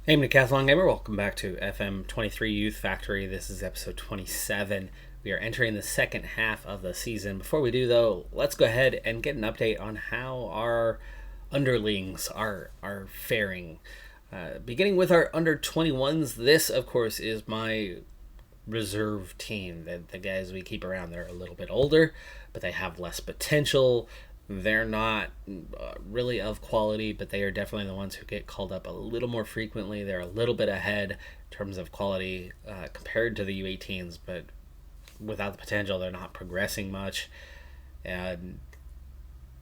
Hey, Decathlon gamer, welcome back to FM23 Youth Factory. This is episode 27. We are entering the second half of the season. Before we do, though, let's go ahead and get an update on how our underlings are faring. Beginning with our under 21s, this, of course, is my reserve team. The guys we keep around, they're a little bit older, but they have less potential. They're not really of quality, but they are definitely the ones who get called up a little more frequently. They're a little bit ahead in terms of quality compared to the U18s, but without the potential, they're not progressing much, and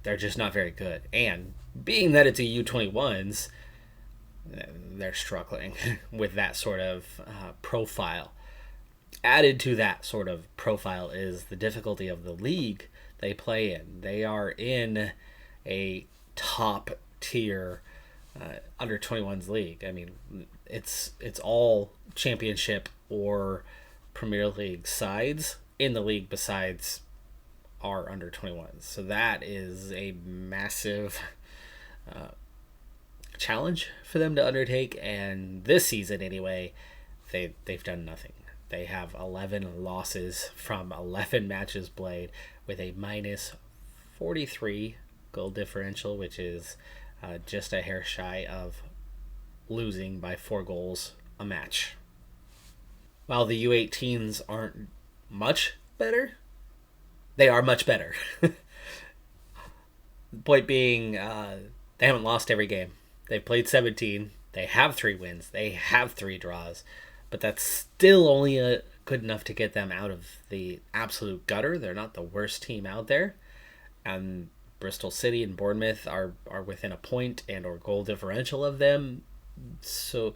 they're just not very good. And being that it's a U21s, they're struggling with that sort of profile. Added to that sort of profile is the difficulty of the league they play in. They are in a top tier under 21s league. I mean, it's all championship or Premier League sides in the league besides our under 21s. So that is a massive challenge for them to undertake. And this season, anyway, they've done nothing. They have 11 losses from 11 matches played with a minus 43 goal differential, which is just a hair shy of losing by 4 goals a match. While the U18s aren't much better, they are much better. The point being, they haven't lost every game. They've played 17. They have 3 wins. They have 3 draws. But that's still only good enough to get them out of the absolute gutter. They're not the worst team out there. And Bristol City and Bournemouth are within a point and or goal differential of them. So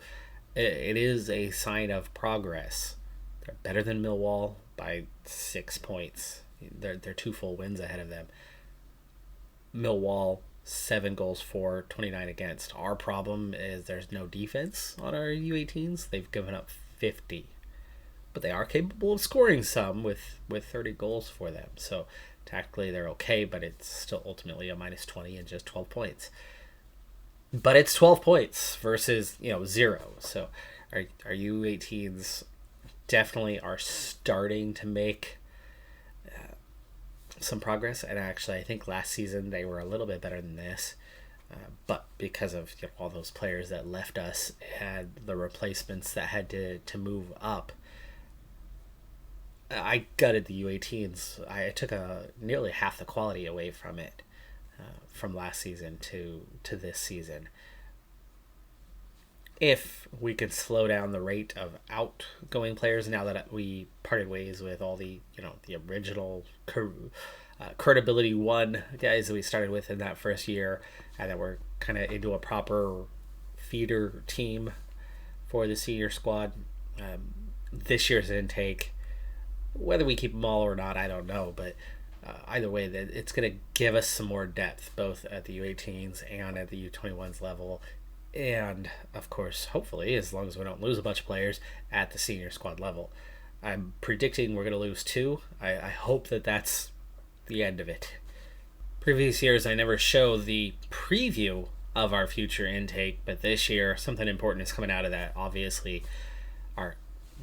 it is a sign of progress. They're better than Millwall by 6 points. They're 2 full wins ahead of them. Millwall, 7 goals for, 29 against. Our problem is there's no defense on our U18s. They've given up 50. But they are capable of scoring some with 30 goals for them. So tactically they're okay, but it's still ultimately a minus 20 and just 12 points. But it's 12 points versus, 0. So our U18s definitely are starting to make some progress. And actually, I think last season they were a little bit better than this. But because of all those players that left us and the replacements that had to move up, I gutted the U18s. I took nearly half the quality away from it from last season to this season. If we could slow down the rate of outgoing players now that we parted ways with all the the original credibility 1 guys that we started with in that first year, and that we're kind of into a proper feeder team for the senior squad. This year's intake, whether we keep them all or not, I don't know, but either way, it's going to give us some more depth, both at the U18s and at the U21s level, and of course, hopefully, as long as we don't lose a bunch of players, at the senior squad level. I'm predicting we're going to lose 2. I hope that's the end of it. Previous years, I never show the preview of our future intake, but this year, something important is coming out of that. Obviously, our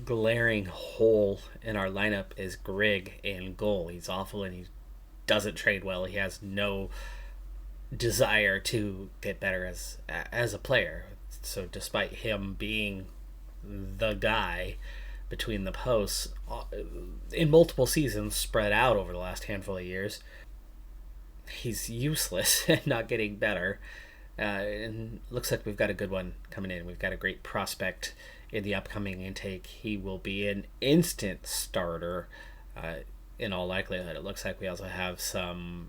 glaring hole in our lineup is Grigg in goal. He's awful and he doesn't trade well. He has no desire to get better as a player. So despite him being the guy between the posts in multiple seasons spread out over the last handful of years, he's useless and not getting better. And looks like we've got a good one coming in. We've got a great prospect in the upcoming intake. He will be an instant starter in all likelihood. It looks like we also have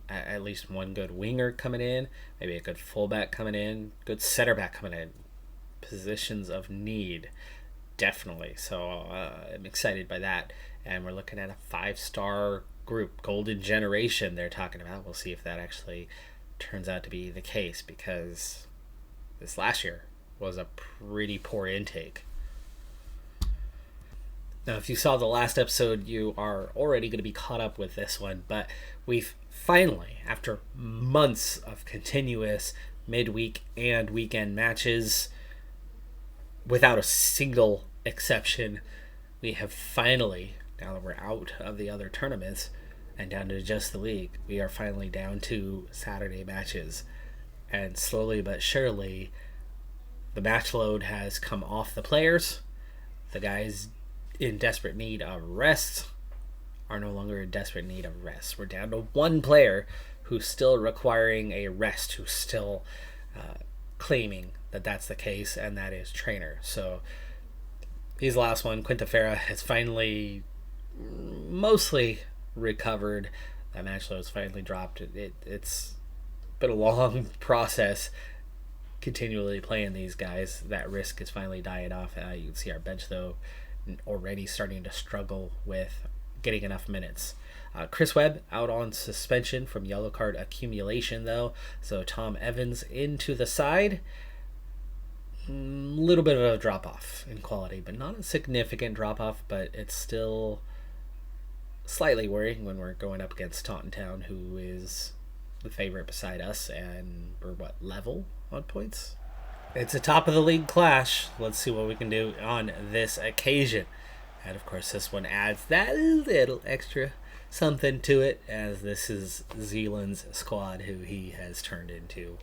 at least one good winger coming in, maybe a good fullback coming in, good center back coming in. Positions of need, definitely. So I'm excited by that. And we're looking at a 5-star group, golden generation they're talking about. We'll see if that actually turns out to be the case, because this last year was a pretty poor intake. Now, if you saw the last episode, you are already going to be caught up with this one, but we've finally, after months of continuous midweek and weekend matches, without a single exception, we have finally, now that we're out of the other tournaments and down to just the league, we are finally down to Saturday matches. And slowly but surely, the match load has come off the players. The guys in desperate need of rest are no longer in desperate need of rest. We're down to one player who's still requiring a rest, who's still claiming that that's the case, and that is Trainer. So he's the last one. Quintafera has finally mostly recovered. That match load's finally dropped. It's been a long process continually playing these guys. That risk is finally dying off. You can see our bench, though, already starting to struggle with getting enough minutes. Chris Webb out on suspension from yellow card accumulation, though. So Tom Evans into the side. Little bit of a drop-off in quality, but not a significant drop-off, but it's still slightly worrying when we're going up against Taunton Town, who is the favorite beside us, and we're, level on points? It's a top-of-the-league clash. Let's see what we can do on this occasion. And, of course, this one adds that little extra something to it, as this is Zealand's squad, who he has turned into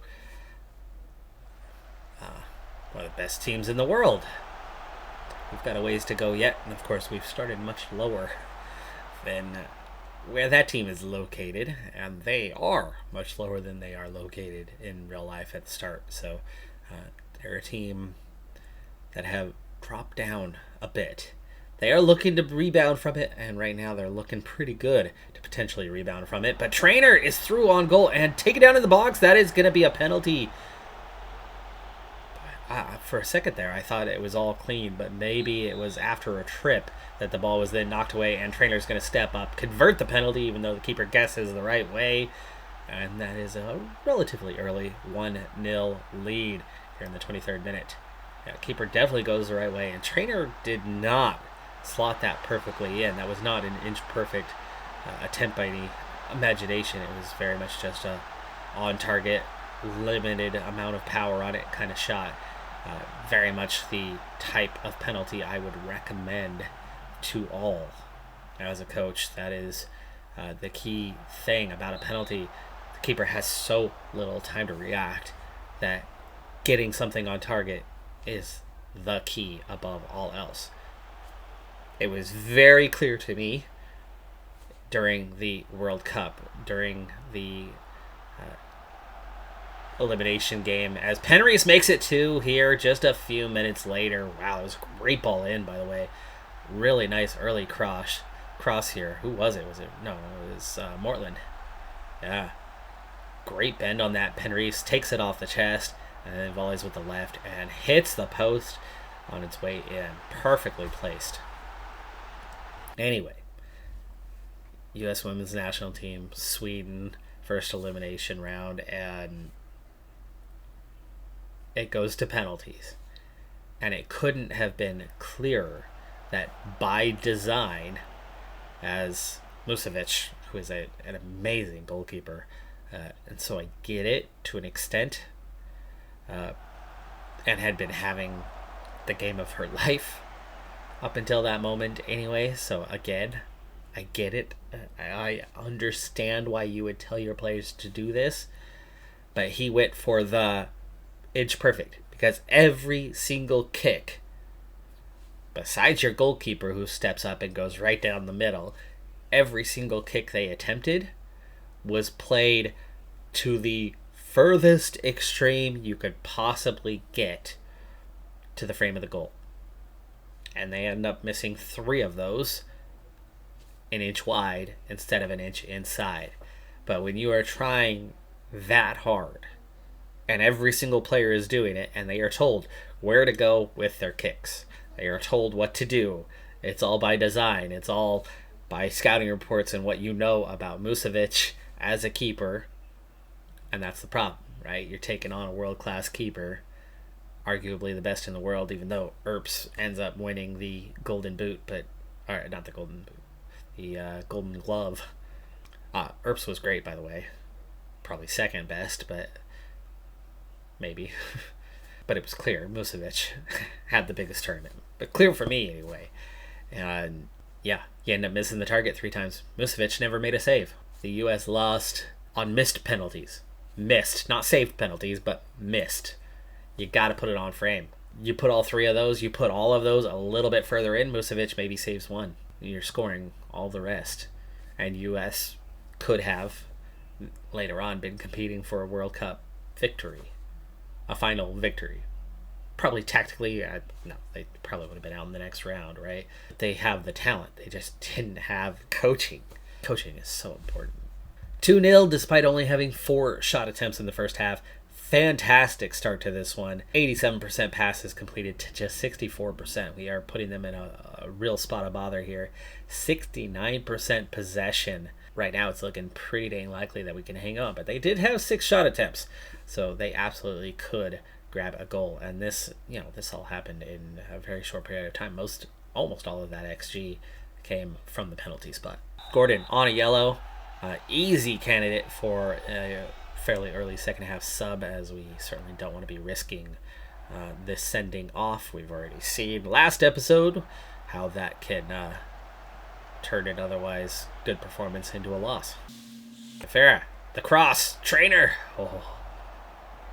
one of the best teams in the world. We've got a ways to go yet, and of course we've started much lower than where that team is located, and they are much lower than they are located in real life at the start. So they're a team that have dropped down a bit. They are looking to rebound from it, and right now they're looking pretty good to potentially rebound from it. But Trainer is through on goal and take it down in the box. That is going to be a penalty. For a second there, I thought it was all clean, but maybe it was after a trip that the ball was then knocked away, and Trainer's going to step up, convert the penalty, even though the keeper guesses the right way. And that is a relatively early 1-0 lead here in the 23rd minute. Keeper definitely goes the right way, and Trainer did not slot that perfectly in. That was not an inch-perfect attempt by any imagination. It was very much just a on-target, limited amount of power on it kind of shot. Very much the type of penalty I would recommend to all. As a coach, that is the key thing about a penalty. The keeper has so little time to react that getting something on target is the key above all else. It was very clear to me during the World Cup, during the elimination game, as Penrith makes it 2 here just a few minutes later. Wow, it was a great ball in, by the way. Really nice early cross here. Who was it? No, it was Mortland. Yeah. Great bend on that. Penrith takes it off the chest and then volleys with the left and hits the post on its way in. Perfectly placed. Anyway, U.S. Women's National Team, Sweden, first elimination round, and it goes to penalties. And it couldn't have been clearer that by design, as Musovic, who is an amazing goalkeeper, and so I get it to an extent, and had been having the game of her life up until that moment anyway. So again, I get it. I understand why you would tell your players to do this, but he went for the inch perfect, because every single kick, besides your goalkeeper who steps up and goes right down the middle, every single kick they attempted was played to the furthest extreme you could possibly get to the frame of the goal. And they end up missing 3 of those an inch wide instead of an inch inside. But when you are trying that hard, and every single player is doing it, and they are told where to go with their kicks, they are told what to do, it's all by design, it's all by scouting reports and what you know about Musovic as a keeper. And that's the problem, right? You're taking on a world-class keeper, arguably the best in the world, even though Earps ends up winning the Golden Boot, not the Golden Boot, the Golden Glove. Earps was great, by the way. Probably second best, but maybe. but it was clear Musovic had the biggest tournament. But clear for me anyway. And yeah, he ended up missing the target 3 times. Musovic never made a save. The U.S. lost on missed penalties. Missed, not saved penalties, but missed. You got to put it on frame. You put all 3 of those, you put all of those a little bit further in, Musovic maybe saves 1. You're scoring all the rest. And U.S. could have, later on, been competing for a World Cup victory. A final victory. Probably tactically, no, they probably would have been out in the next round, right? They have the talent. They just didn't have coaching. Coaching is so important. 2-0 despite only having 4 shot attempts in the first half. Fantastic start to this one. 87% passes completed to just 64%. We are putting them in a real spot of bother here. 69% possession. Right now it's looking pretty dang likely that we can hang on, but they did have 6 shot attempts, so they absolutely could grab a goal. And this all happened in a very short period of time. Almost all of that XG came from the penalty spot. Gordon on a yellow. Easy candidate for a fairly early second half sub, as we certainly don't want to be risking this sending off. We've already seen last episode how that can turn an otherwise good performance into a loss. Farah, the cross, Trainer. Oh,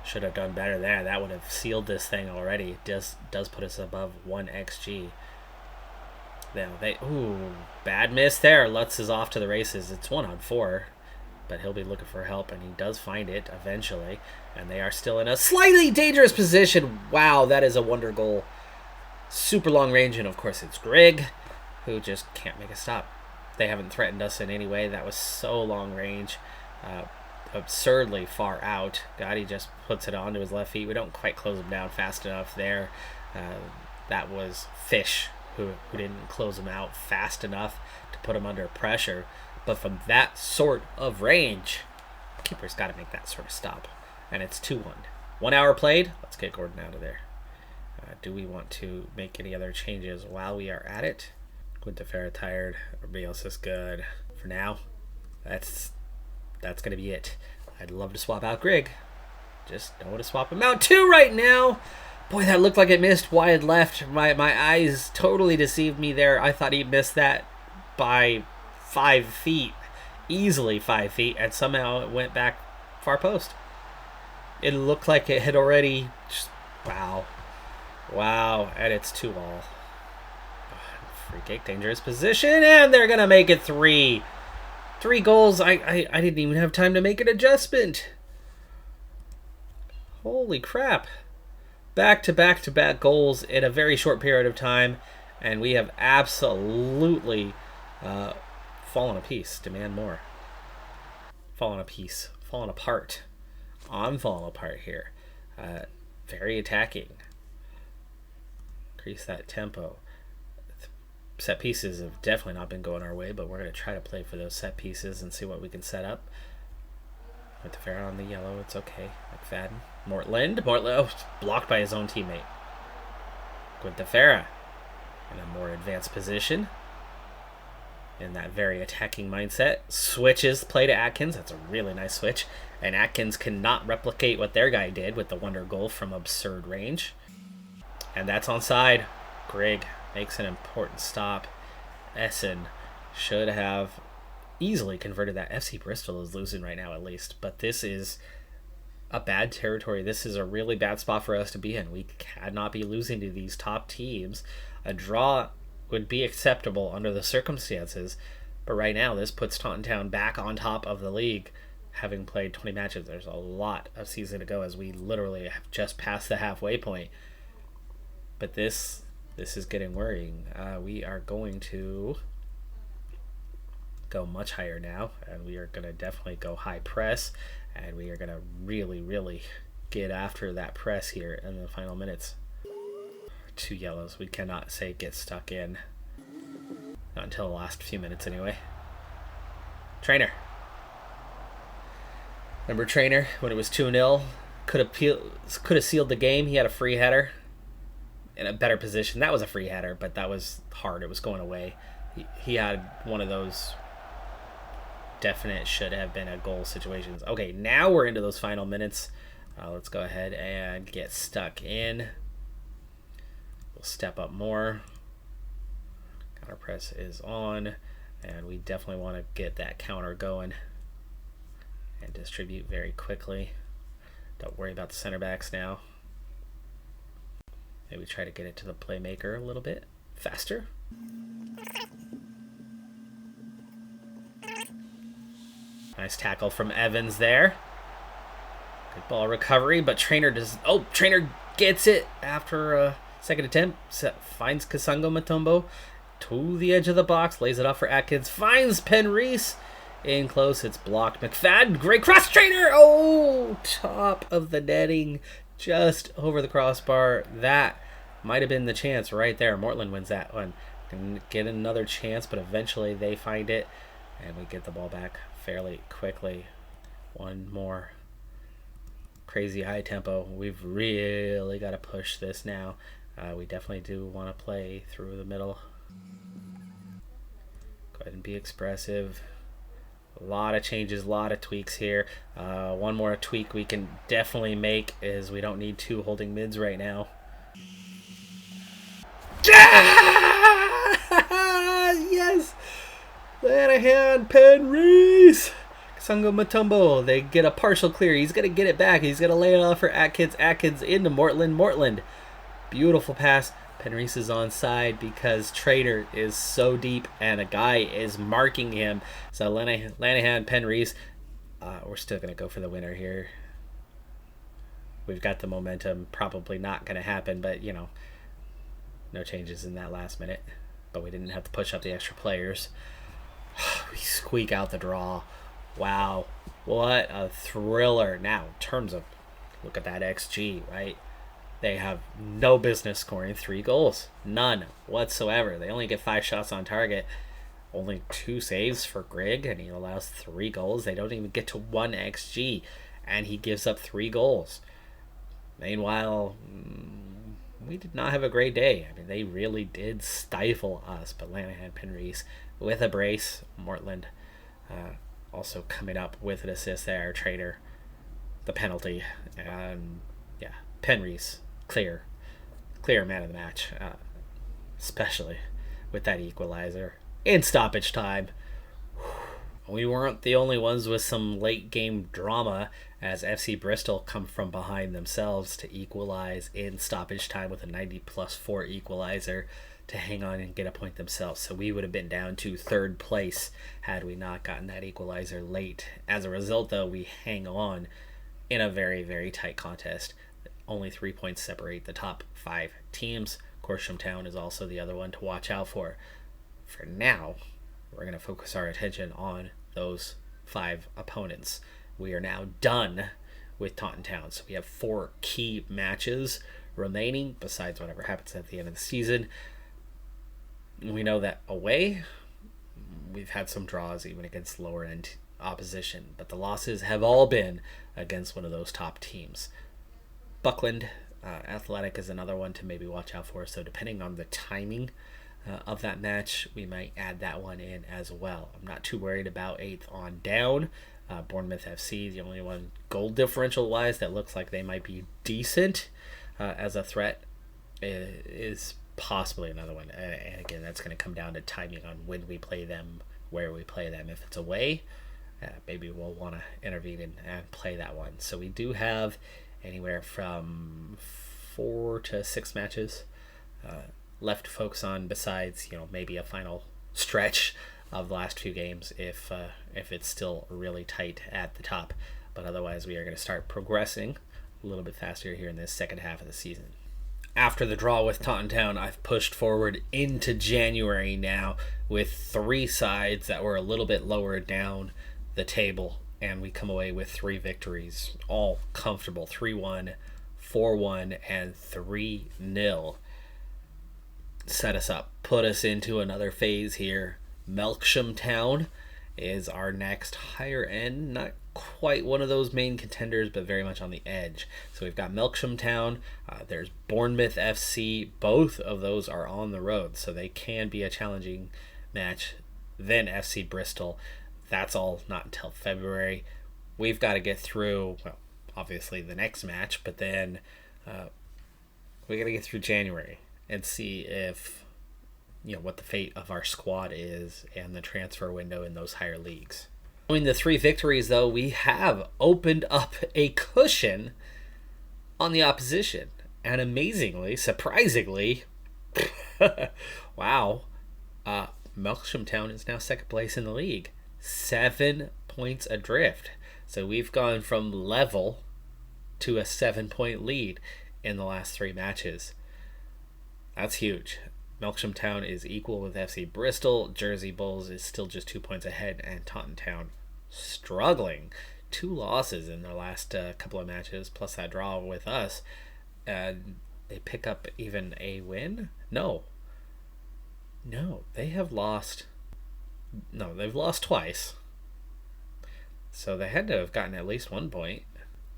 should have done better there. That would have sealed this thing already. It does put us above 1 XG. Now bad miss there. Lutz is off to the races. It's 1-on-4, but he'll be looking for help, and he does find it eventually. And they are still in a slightly dangerous position. Wow, that is a wonder goal. Super long range, and of course it's Greg, who just can't make a stop. They haven't threatened us in any way. That was so long range. Absurdly far out. Gotti just puts it onto his left feet. We don't quite close him down fast enough there. That was Fish who didn't close him out fast enough to put him under pressure. But from that sort of range, keeper's got to make that sort of stop. And it's 2-1. 1 hour played. Let's get Gordon out of there. Do we want to make any other changes while we are at it? Quintafera tired. Everybody else is good. For now, that's going to be it. I'd love to swap out Greg. Just don't want to swap him out too right now. Boy, that looked like it missed wide left. My eyes totally deceived me there. I thought he missed that by 5 feet. Easily 5 feet. And somehow it went back far post. It looked like it had already... Wow. And it's 2-all. Free kick, dangerous position. And they're going to make it 3. 3 goals. I didn't even have time to make an adjustment. Holy crap. Back-to-back goals in a very short period of time, and we have absolutely fallen a piece. Demand more. Fallen a piece. Fallen apart. I'm falling apart here. Very attacking. Increase that tempo. Set pieces have definitely not been going our way, but we're going to try to play for those set pieces and see what we can set up. With the fair on the yellow, it's okay. McFadden. Mortland, blocked by his own teammate. Quintafera in a more advanced position. In that very attacking mindset. Switches play to Atkins. That's a really nice switch. And Atkins cannot replicate what their guy did with the wonder goal from absurd range. And that's onside. Greg makes an important stop. Essen should have easily converted that. FC Bristol is losing right now at least. But this is a bad territory. This is a really bad spot for us to be in. We cannot be losing to these top teams. A draw would be acceptable under the circumstances, but right now this puts Taunton Town back on top of the league, having played 20 matches. There's a lot of season to go, as we literally have just passed the halfway point. But this is getting worrying. We are going to go much higher now, and we are going to definitely go high press, and we are going to really get after that press here in the final minutes. 2 yellows. We cannot say get stuck in. Not until the last few minutes anyway. Trainer. Remember Trainer when it was 2-0? Could have sealed the game. He had a free header in a better position. That was a free header, but that was hard. It was going away. He had one of those definite should have been a goal situations. Okay, now we're into those final minutes. Let's go ahead and get stuck in. We'll step up more. Counter press is on, and we definitely want to get that counter going and distribute very quickly. Don't worry about the center backs now. Maybe try to get it to the playmaker a little bit faster. Nice tackle from Evans there. Good ball recovery, but Trainer does. Oh, Trainer gets it after a second attempt. Finds Kasango Matumbo to the edge of the box, lays it off for Atkins, finds Penreese. In close, it's blocked. McFadden, great cross. Trainer. Oh, top of the netting, just over the crossbar. That might have been the chance right there. Mortland wins that one. Can get another chance, but eventually they find it, and we get the ball back fairly quickly. One more. Crazy high tempo. We've really got to push this now. We definitely do want to play through the middle. Go ahead and be expressive. A lot of changes, a lot of tweaks here. One more tweak we can definitely make is we don't need two holding mids right now. Yes! Lanahan, Penreese! Kasango Matumbo, they get a partial clear. He's going to get it back. He's going to lay it off for Atkins. Atkins into Mortland. Mortland. Beautiful pass. Penreese is onside because Trader is so deep and a guy is marking him. So Lanahan, Penreese, we're still going to go for the winner here. We've got the momentum. Probably not going to happen, but, you know, no changes in that last minute. But we didn't have to push up the extra players. We squeak out the draw. Wow, what a thriller. Now, in terms of, look at that XG, right? They have no business scoring 3 goals. None whatsoever. They only get 5 shots on target. Only 2 saves for Grigg, and he allows 3 goals. They don't even get to 1 XG, and he gives up 3 goals. Meanwhile, we did not have a great day. I mean, they really did stifle us, but Lanahan, Penreese with a brace. Mortland also coming up with an assist there. Trader, the penalty, and yeah, Penreese, clear man of the match, especially with that equalizer in stoppage time. We weren't the only ones with some late game drama, as FC Bristol come from behind themselves to equalize in stoppage time with a 90+4 equalizer to hang on and get a point themselves. So we would have been down to 3rd place had we not gotten that equalizer late. As a result, though, we hang on in a very, very tight contest. Only 3 points separate the top 5 teams. Corsham Town is also the other one to watch out for. For now, we're going to focus our attention on those 5 opponents. We are now done with Taunton Town. So we have 4 key matches remaining, besides whatever happens at the end of the season. We know that away, we've had some draws even against lower end opposition, but the losses have all been against one of those top teams. Buckland Athletic is another one to maybe watch out for, so depending on the timing of that match, we might add that one in as well. I'm not too worried about 8th on down. Bournemouth FC, the only one goal differential wise that looks like they might be decent as a threat, is possibly another one. And again, that's going to come down to timing on when we play them, where we play them. If it's away, maybe we'll want to intervene and play that one. So we do have anywhere from 4 to 6 matches left to focus on, besides, you know, maybe a final stretch of the last few games if it's still really tight at the top. But otherwise, we are going to start progressing a little bit faster here in this second half of the season. After the draw with Taunton Town, I've pushed forward into January now with 3 sides that were a little bit lower down the table, and we come away with 3 victories, all comfortable: 3-1, 4-1, and 3-0. Set us up, put us into another phase here. Melksham Town is our next higher end, not quite one of those main contenders, but very much on the edge. So we've got Melksham Town, there's Bournemouth FC. Both of those are on the road, so they can be a challenging match. Then FC Bristol, that's all not until February. We've got to get through, well, obviously the next match, but then we got to get through January and see if, what the fate of our squad is and the transfer window in those higher leagues. Following the 3 victories, though, we have opened up a cushion on the opposition. And amazingly, surprisingly, wow, Melksham is now second place in the league. 7 points adrift. So we've gone from level to a 7-point lead in the last 3 matches. That's huge. Melksham Town is equal with FC Bristol. Jersey Bulls is still just 2 points ahead, and Taunton Town struggling. 2 losses in their last couple of matches, plus that draw with us. And they pick up even a win? No, they have lost. No, they've lost twice. So they had to have gotten at least 1 point.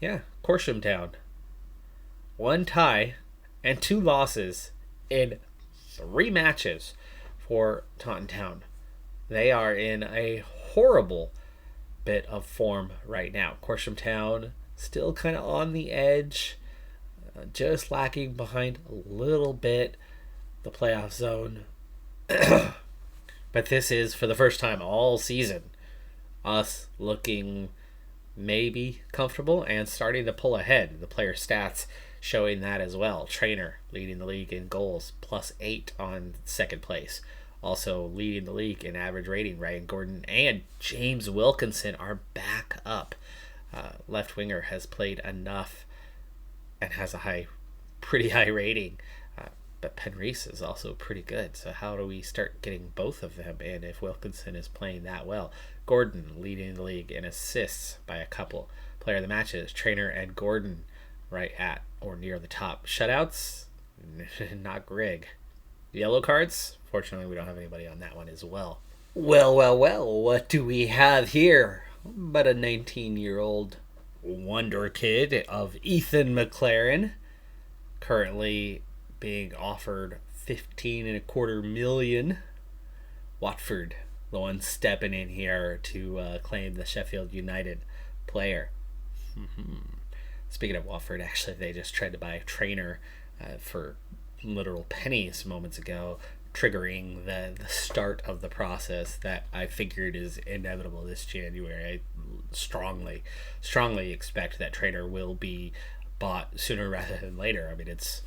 Yeah, Corsham Town. 1 tie and 2 losses in 3 matches for Taunton Town. They are in a horrible bit of form right now. Corsham Town still kind of on the edge, just lacking behind a little bit the playoff zone. But this is, for the first time all season, us looking maybe comfortable and starting to pull ahead. The player stats showing that as well. Trainer leading the league in goals, +8 on second place. Also leading the league in average rating. Ryan Gordon and James Wilkinson are back up. Left winger has played enough and has a pretty high rating. But Penreese is also pretty good. So how do we start getting both of them in if Wilkinson is playing that well? Gordon leading the league in assists by a couple. Player of the matches, Trainer and Gordon right at or near the top. Shutouts, not Greg. Yellow cards, fortunately we don't have anybody on that one as well. Well, what do we have here? But a 19-year-old wonder kid of Ethan McLaren, currently being offered $15.25 million. Watford, the one stepping in here to claim the Sheffield United player. Speaking of Watford, actually, they just tried to buy a Trainer for literal pennies moments ago, triggering the start of the process that I figured is inevitable this January. I strongly expect that Trainer will be bought sooner rather than later. I mean, it's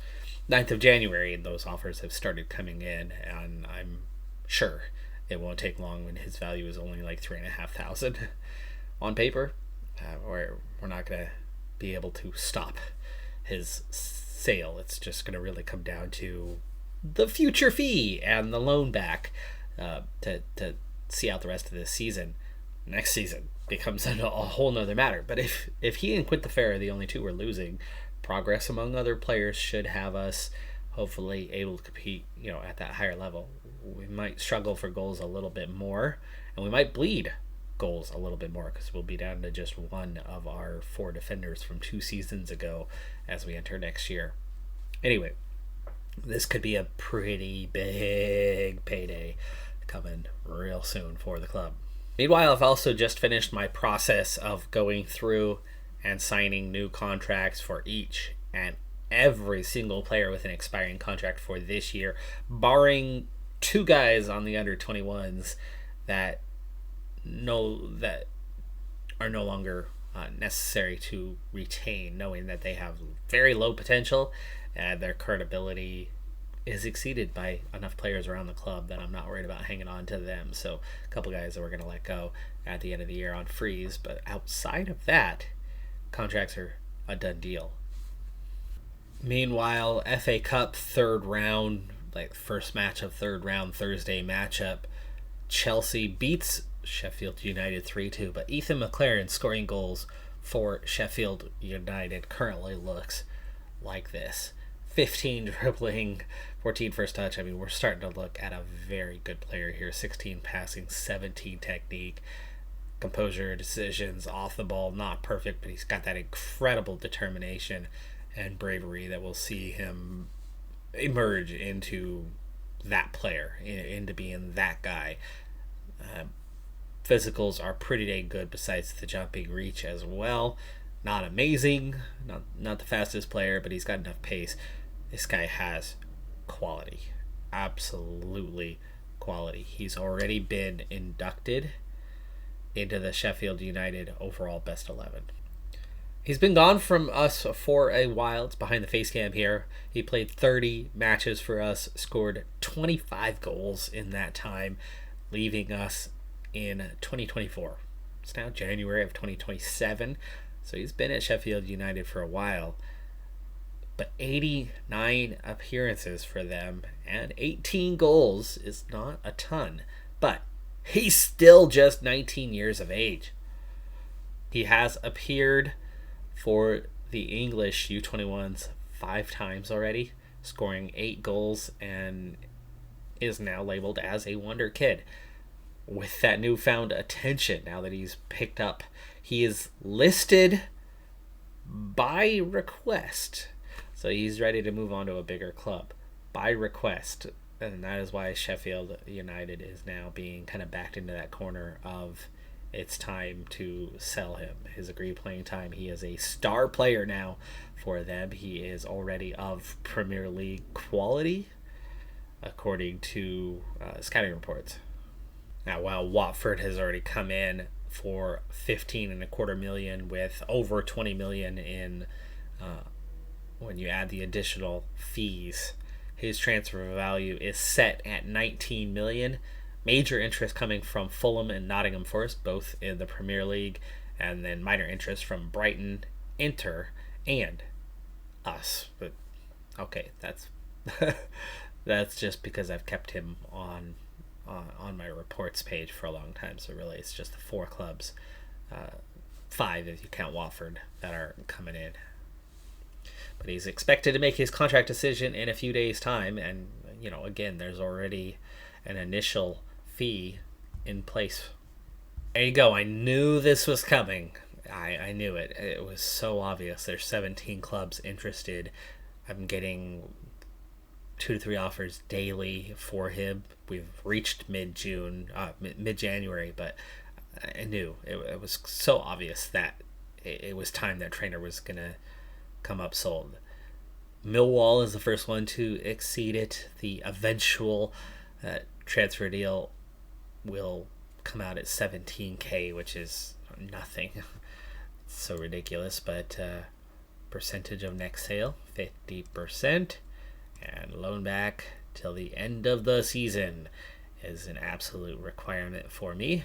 9th of January and those offers have started coming in, and I'm sure it won't take long when his value is only like $3,500 on paper. We're not going to be able to stop his sale. It's just going to really come down to the future fee and the loan back to see out the rest of this season. Next season becomes a whole nother matter. But if he and Quintaferra are the only 2 we're losing, progress among other players should have us hopefully able to compete, at that higher level. We might struggle for goals a little bit more, and we might bleed goals a little bit more because we'll be down to just 1 of our 4 defenders from 2 seasons ago as we enter next year. Anyway, this could be a pretty big payday coming real soon for the club. Meanwhile, I've also just finished my process of going through and signing new contracts for each and every single player with an expiring contract for this year, barring 2 guys on the under 21s that are no longer necessary to retain, knowing that they have very low potential and their current ability is exceeded by enough players around the club that I'm not worried about hanging on to them. So a couple guys that we're going to let go at the end of the year on freeze, but outside of that, contracts are a done deal. Meanwhile, FA Cup 3rd round, like first match of 3rd round Thursday matchup, Chelsea beats Sheffield United 3-2, but Ethan McLaren scoring goals for Sheffield United currently looks like this. 15 dribbling, 14 first touch. I mean, we're starting to look at a very good player here. 16 passing, 17 technique. Composure, decisions, off the ball, not perfect, but he's got that incredible determination and bravery that will see him emerge into that player, into being that guy. Physicals are pretty dang good besides the jumping reach as well. Not amazing, not the fastest player, but he's got enough pace. This guy has quality. Absolutely quality. He's already been inducted into the Sheffield United overall best 11. He's been gone from us for a while. It's behind the face cam here. He played 30 matches for us, scored 25 goals in that time, leaving us in 2024. It's now January of 2027, so he's been at Sheffield United for a while. But 89 appearances for them and 18 goals is not a ton. But he's still just 19 years of age. He has appeared for the English U21s 5 times already, scoring 8 goals, and is now labeled as a wonder kid. With that newfound attention, now that he's picked up, he is listed by request. So he's ready to move on to a bigger club by request. And that is why Sheffield United is now being kind of backed into that corner of it's time to sell him. His agreed playing time. He is a star player now for them. He is already of Premier League quality, according to scouting reports. Now, while Watford has already come in for 15.25 million, with over 20 million in when you add the additional fees, his transfer value is set at 19 million. Major interest coming from Fulham and Nottingham Forest, both in the Premier League, and then minor interest from Brighton, Inter, and us. But okay, that's that's just because I've kept him on my reports page for a long time. So really, it's just the 4 clubs, 5 if you count Watford, that are coming in. But he's expected to make his contract decision in a few days' time, and again, there's already an initial fee in place. There you go. I knew this was coming. I knew it. It was so obvious. There's 17 clubs interested. I'm getting 2 to 3 offers daily for him. We've reached mid-January, but I knew it was so obvious that it was time that Trainer was going to come up sold. Millwall is the first one to exceed it. The eventual transfer deal will come out at 17K, which is nothing. It's so ridiculous, but percentage of next sale, 50%, and loan back till the end of the season is an absolute requirement for me.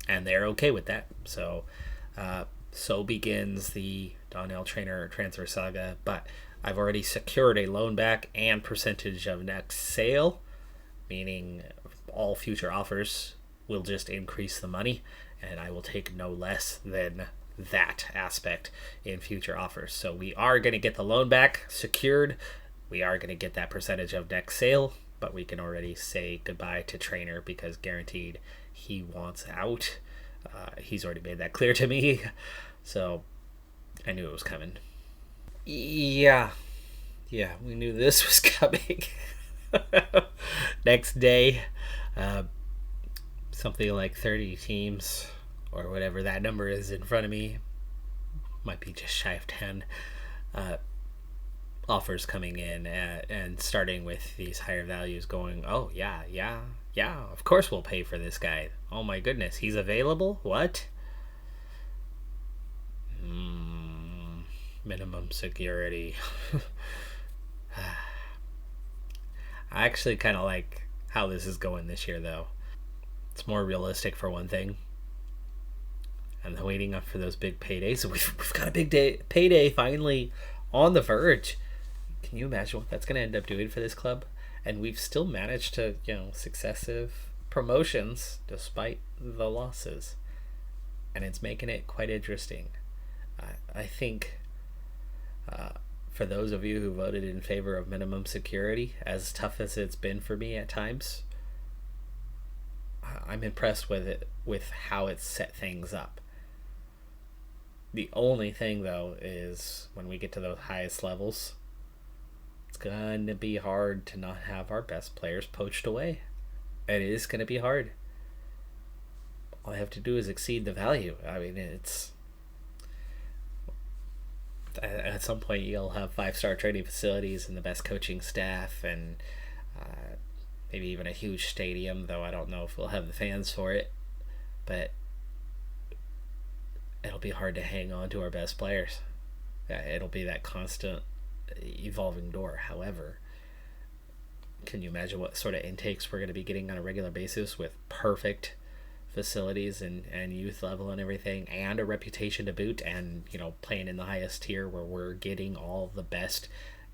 And they're okay with that. So begins the Donnell Trainer transfer saga, but I've already secured a loan back and percentage of next sale, meaning all future offers will just increase the money, and I will take no less than that aspect in future offers. So we are going to get the loan back secured. We are going to get that percentage of next sale, but we can already say goodbye to Trainer because guaranteed he wants out. He's already made that clear to me. So I knew it was coming. Yeah, we knew this was coming. Next day, something like 30 teams, or whatever that number is in front of me, might be just shy of 10, offers coming in, and starting with these higher values going, oh, yeah, of course we'll pay for this guy. Oh my goodness, he's available? What? Minimum security. I actually kind of like how this is going this year, though. It's more realistic for one thing. And waiting up for those big paydays. We've got a big payday finally on the verge. Can you imagine what that's going to end up doing for this club? And we've still managed to, successive promotions despite the losses. And it's making it quite interesting. I think for those of you who voted in favor of minimum security, as tough as it's been for me at times, I'm impressed with it, with how it's set things up. The only thing, though, is when we get to those highest levels, it's going to be hard to not have our best players poached away. It is going to be hard. all I have to do is exceed the value. I mean, it's at some point you'll have 5-star training facilities and the best coaching staff and maybe even a huge stadium, though I don't know if we'll have the fans for it. But it'll be hard to hang on to our best players. It'll be that constant evolving door. However, can you imagine what sort of intakes we're going to be getting on a regular basis with perfect facilities and youth level and everything, and a reputation to boot, and playing in the highest tier where we're getting all the best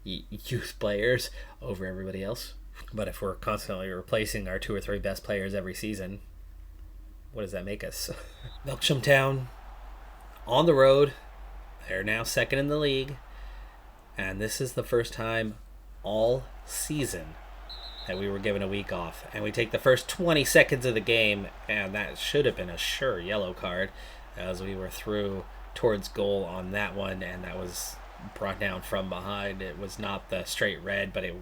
youth players over everybody else? But if we're constantly replacing our 2 or 3 best players every season, what does that make us? Melksham on the road. They're now second in the league, and this is the first time all season that we were given a week off, and we take the first 20 seconds of the game, and that should have been a sure yellow card as we were through towards goal on that one, and that was brought down from behind. It was not the straight red, but it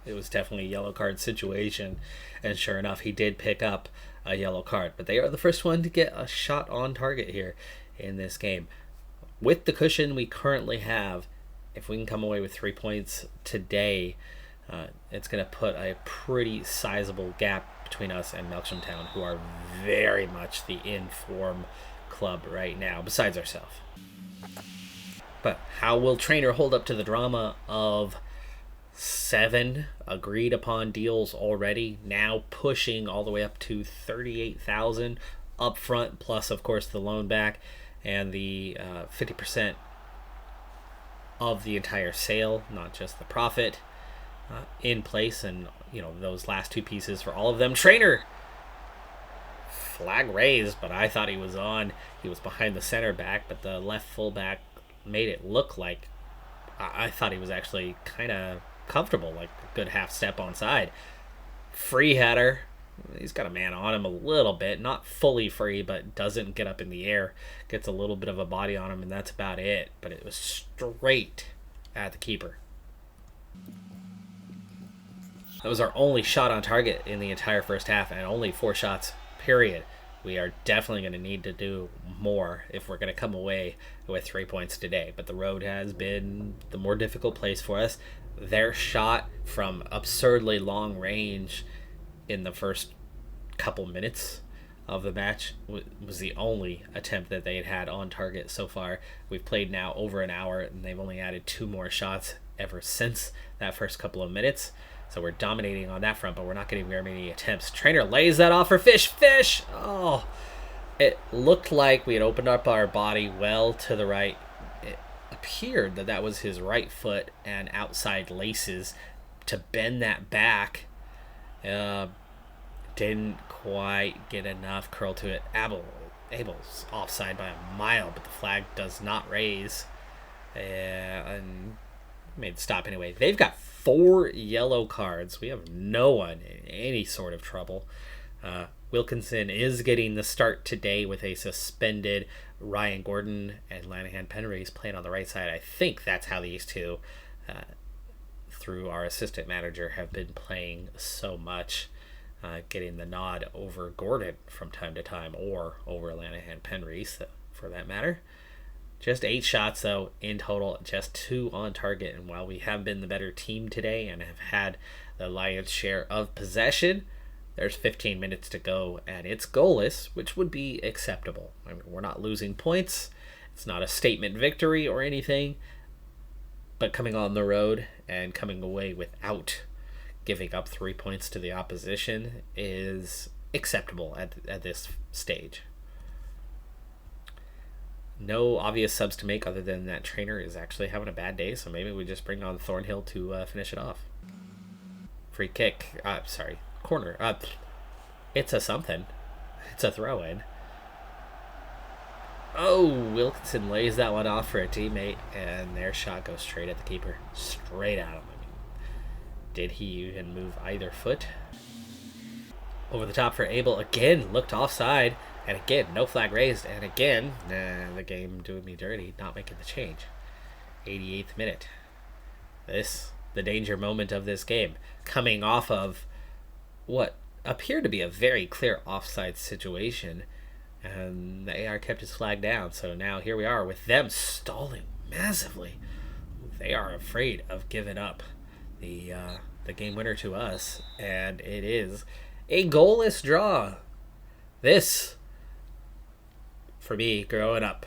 was definitely a yellow card situation, and sure enough, he did pick up a yellow card. But they are the first one to get a shot on target here in this game. With the cushion we currently have, if we can come away with 3 points today, it's going to put a pretty sizable gap between us and Melksham Town, who are very much the in-form club right now, besides ourselves. But how will Trainer hold up to the drama of 7 agreed upon deals already, now pushing all the way up to 38,000 up front, plus of course the loan back and the 50% of the entire sale, not just the profit, in place, and those last 2 pieces for all of them. Trainer flag raised, but I thought he was on. He was behind the center back, but the left fullback made it look like I thought he was actually kind of comfortable, like a good half step onside. Free header. He's got a man on him a little bit, not fully free, but doesn't get up in the air. Gets a little bit of a body on him, and that's about it. But it was straight at the keeper. That was our only shot on target in the entire first half, and only 4 shots, period. We are definitely going to need to do more if we're going to come away with 3 points today. But the road has been the more difficult place for us. Their shot from absurdly long range in the first couple minutes of the match was the only attempt that they had on target so far. We've played now over an hour, and they've only added 2 more shots ever since that first couple of minutes. So we're dominating on that front, but we're not getting very many attempts. Trainer lays that off for Fish. Oh, it looked like we had opened up our body well to the right. It appeared that was his right foot and outside laces to bend that back. Didn't quite get enough curl to it. Abel's offside by a mile, but the flag does not raise. And made it stop anyway. They've got 4 yellow cards. We have no one in any sort of trouble. Wilkinson is getting the start today with a suspended Ryan Gordon, and Lanahan Penry's playing on the right side. I think that's how these two, through our assistant manager, have been playing so much, getting the nod over Gordon from time to time, or over Lanahan Penry, for that matter. Just 8 shots, though, in total, just 2 on target. And while we have been the better team today and have had the lion's share of possession, there's 15 minutes to go, and it's goalless, which would be acceptable. I mean, we're not losing points. It's not a statement victory or anything. But coming on the road and coming away without giving up 3 points to the opposition is acceptable at this stage. No obvious subs to make other than that Trainer is actually having a bad day, so maybe we just bring on Thornhill to finish it off. Free kick. Corner. It's a something. It's a throw-in. Oh, Wilkinson lays that one off for a teammate, and their shot goes straight at the keeper. Straight at him. I mean, did he even move either foot? Over the top for Abel. Again, looked offside. And again, no flag raised. And again, the game doing me dirty, not making the change. 88th minute. The danger moment of this game. Coming off of what appeared to be a very clear offside situation. and the AR kept his flag down. So now here we are with them stalling massively. They are afraid of giving up the game winner to us, and it is a goalless draw. This, for me, growing up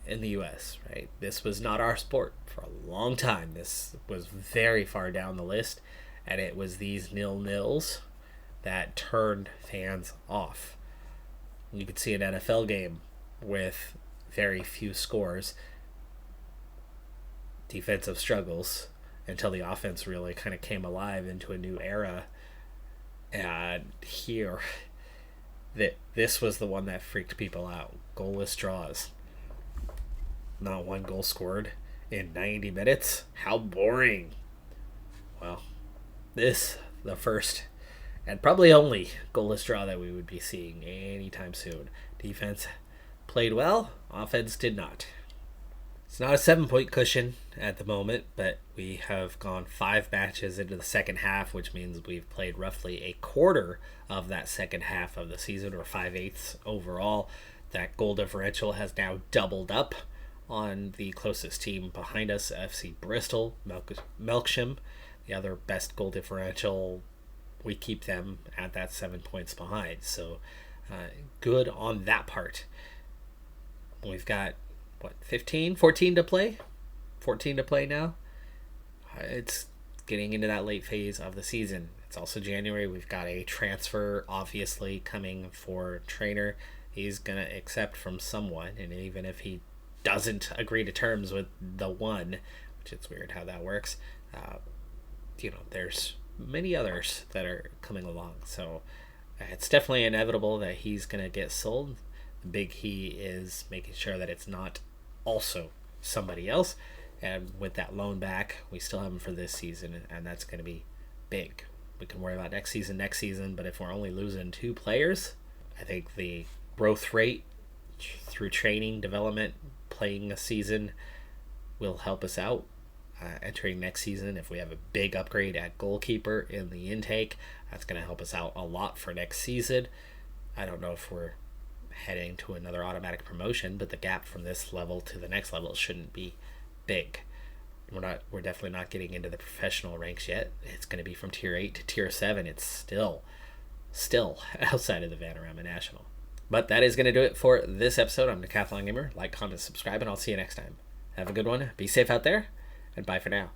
in the U.S., right? This was not our sport for a long time. This was very far down the list, and it was these 0-0s that turned fans off. You could see an NFL game with very few scores, defensive struggles, until the offense really kind of came alive into a new era. And here, this was the one that freaked people out. Goalless draws. Not one goal scored in 90 minutes. How boring. Well, this, the first and probably only goalless draw that we would be seeing anytime soon. Defense played well, offense did not. It's not a 7-point cushion at the moment, but we have gone 5 matches into the second half, which means we've played roughly a quarter of that second half of the season, or 5/8 overall. That goal differential has now doubled up on the closest team behind us, FC Bristol, Melksham. The other best goal differential, we keep them at that 7 points behind. So good on that part. We've got, 14 to play? 14 to play now. It's getting into that late phase of the season. It's also January. We've got a transfer, obviously, coming for trainer. He's going to accept from someone, and even if he doesn't agree to terms with the one, which is weird how that works, there's many others that are coming along. So it's definitely inevitable that he's going to get sold. The big he is making sure that it's not also somebody else. And with that loan back, we still have him for this season, and that's going to be big. We can worry about next season, but if we're only losing 2 players, I think the growth rate through training, development, playing a season will help us out. Entering next season, if we have a big upgrade at goalkeeper in the intake, that's going to help us out a lot for next season. I don't know if we're heading to another automatic promotion, but the gap from this level to the next level shouldn't be big. We're definitely not getting into the professional ranks yet. It's going to be from tier 8 to tier 7. It's still outside of the Vanarama National. But that is going to do it for this episode. I'm Decathlon Gamer. Like, comment, subscribe, and I'll see you next time. Have a good one. Be safe out there, and bye for now.